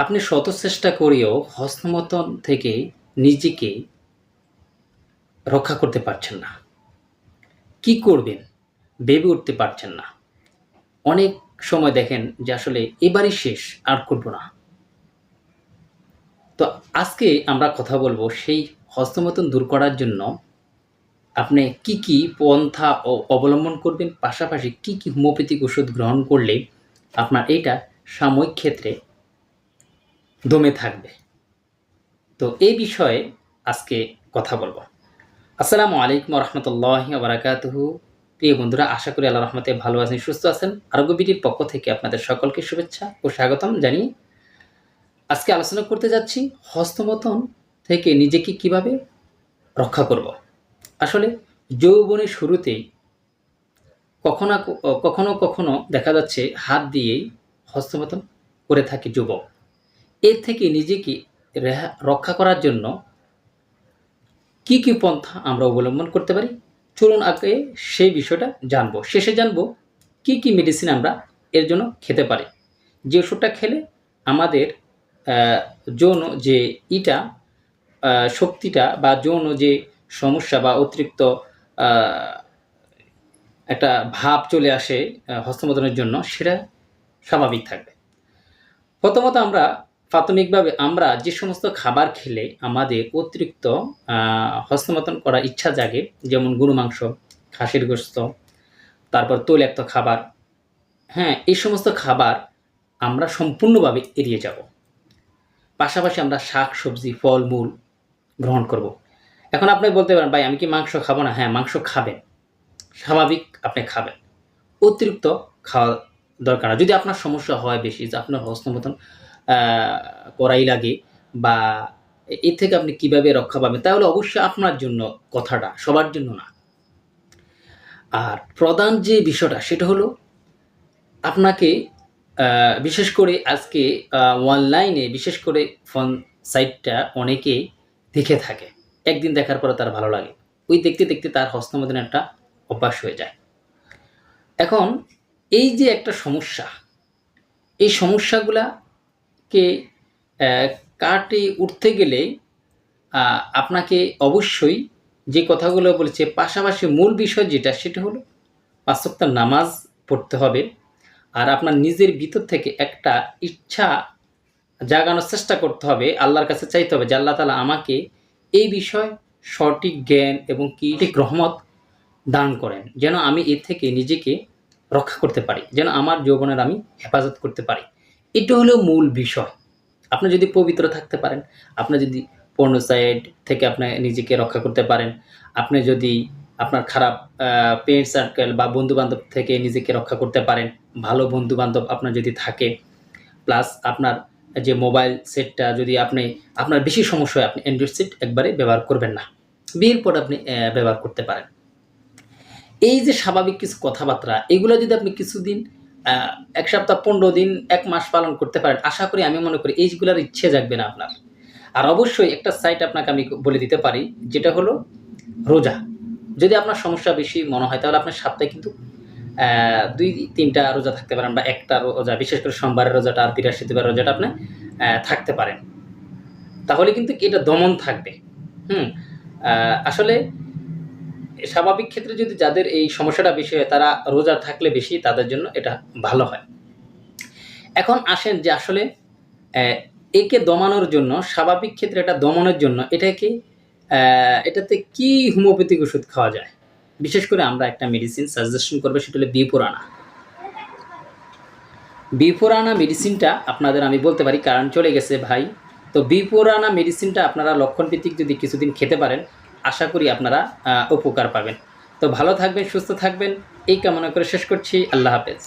আপনি শত চেষ্টা করেও হস্তমৈথুন থেকে নিজেকে রক্ষা করতে পারছেন না। কি করবেন ভেবে উঠতে পারছেন না। অনেক সময় দেখেন যে আসলে এবারই শেষ, আর করব না। তো আজকে আমরা কথা বলবো সেই হস্তমৈথুন দূর করার জন্য আপনি কি পন্থা অবলম্বন করবেন, পাশাপাশি কি হোমিওপ্যাথিক ওষুধ গ্রহণ করলে আপনার এইটা সাময়িক ক্ষেত্রে দমে থাকবে। তো এই বিষয়ে আজকে কথা বলবো। আসসালামু আলাইকুম রহমতুল্লাহি ওয়া বারাকাতুহু। প্রিয় বন্ধুরা, আশা করি আল্লাহর রহমতে ভালো আছেন, সুস্থ আছেন। আরোগ্য বিডির পক্ষ থেকে আপনাদের সকলকে শুভেচ্ছা ও স্বাগতম জানিয়ে আজকে আলোচনা করতে যাচ্ছি হস্তমৈথুন থেকে নিজেকে কিভাবে রক্ষা করব। আসলে যৌবনের শুরুতেই কখনো দেখা যাচ্ছে হাত দিয়েই হস্তমৈথুন করে থাকে যুবক। এর থেকে নিজেকে রক্ষা করার জন্য কি পন্থা আমরা অবলম্বন করতে পারি, চলুন আগে সেই বিষয়টা জানবো। শেষে জানবো কি মেডিসিন আমরা এর জন্য খেতে পারি, যে ওষুধটা খেলে আমাদের যৌন যে শক্তিটা বা যৌন যে সমস্যা বা অতিরিক্ত একটা ভাব চলে আসে হস্তমৈথুনের জন্য, সেটা স্বাভাবিক থাকবে। প্রথমত প্রাথমিকভাবে আমরা যে সমস্ত খাবার খেলে আমাদের অতিরিক্ত হস্তমৈথুন করার ইচ্ছা জাগে, যেমন গরু মাংস, খাসির গোশত, তারপর তৈলাক্ত খাবার, এই সমস্ত খাবার আমরা সম্পূর্ণভাবে এড়িয়ে যাব। পাশাপাশি আমরা শাক সবজি ফলমূল গ্রহণ করব। এখন আপনি বলতে পারেন, ভাই আমি কি মাংস খাবো না? হ্যাঁ, মাংস খাবেন, স্বাভাবিক আপনি খাবেন, অতিরিক্ত খাওয়া দরকার না। যদি আপনার সমস্যা হয় বেশি, যে আপনার হস্তমৈথুন করাই লাগে, বা এর থেকে আপনি কিভাবে রক্ষা পাবেন, তাহলে অবশ্যই আপনার জন্য কথাটা, সবার জন্য না। আর প্রধান যে বিষয়টা সেটা হলো আপনাকে বিশেষ করে আজকে অনলাইনে বিশেষ করে ফোন সাইটটা অনেকেই দেখে থাকে। একদিন দেখার পরে তার ভালো লাগে, ওই দেখতে তার হস্তমৈথুন একটা অভ্যাস হয়ে যায়। এখন এই যে একটা সমস্যা, এই সমস্যাগুলাকে কাটিয়ে উঠতে গেলে আপনাকে অবশ্যই যে কথাগুলো বলেছে, পাশাপাশি মূল বিষয় যেটা সেটা হলো ৫ ওয়াক্ত নামাজ পড়তে হবে। আর আপনার নিজের ভিতর থেকে একটা ইচ্ছা জাগানোর চেষ্টা করতে হবে, আল্লাহর কাছে চাইতে হবে যে আল্লাহ তাআলা আমাকে এই বিষয়ে সঠিক জ্ঞান এবং ঠিক রহমত দান করেন, যেন আমি এর থেকে নিজেকে রক্ষা করতে পারি, যেন আমার যৌবনের আমি হেফাজত করতে পারি। এটা হলো মূল বিষয়। আপনি যদি পবিত্র থাকতে পারেন, আপনি যদি পর্নো সাইট থেকে আপনি নিজেকে রক্ষা করতে পারেন, আপনি যদি আপনার খারাপ ফ্রেন্ড সার্কেল বা বন্ধু-বান্ধব থেকে নিজেকে রক্ষা করতে পারেন, ভালো বন্ধু-বান্ধব আপনার যদি থাকে, প্লাস আপনার যে মোবাইল সেটটা যদি আপনার বেশি সমস্যা হয়, আপনি অ্যান্ড্রয়েড সেট একবারে ব্যবহার করবেন না। বিয়ের পর আপনি ব্যবহার করতে পারেন। এই যে স্বাভাবিক কিছু কথাবার্তা, এগুলো যদি আপনি কিছুদিন ১ সপ্তাহ, ১৫ দিন, ১ মাস পালন করতে পারেন, আশা করি, আমি মনে করি এইগুলার ইচ্ছে জাগবে না আপনার। আর অবশ্যই একটা সাইট আপনাকে আমি বলে দিতে পারি, যেটা হলো রোজা। যদি আপনার সমস্যা বেশি মনে হয়, তাহলে আপনার সপ্তাহে কিন্তু ২-৩টা রোজা থাকতে পারেন, বা একটা রোজা, বিশেষ করে সোমবারের রোজাটা আর বৃহস্পতিবার রোজাটা আপনি থাকতে পারেন। তাহলে কিন্তু এটা দমন থাকবে। আসলে স্বাভাবিক ক্ষেত্রে যদি যাদের এই সমস্যাটা বেশি হয়, তারা রোজা থাকলে বেশি তাদের জন্য এটা ভালো হয়। এখন আসেন যে আসলে একে দমানোর জন্য, স্বাভাবিক ক্ষেত্রে এটা দমনের জন্য এটাতে কি হোমিওপ্যাথিক ওষুধ খাওয়া যায়। বিশেষ করে আমরা একটা মেডিসিন সাজেশন করবো, সেটা হলো বিপুরানা। বিপুরানা মেডিসিনটা আপনাদের আমি বলতে পারি, কারণ চলে গেছে ভাই। তো বিপুরানা মেডিসিনটা আপনারা লক্ষণভিত্তিক যদি কিছুদিন খেতে পারেন, আশা করি আপনারা উপকার পাবেন। তো ভালো থাকবেন, সুস্থ থাকবেন, এই কামনা করে শেষ করছি। আল্লাহ হাফেজ।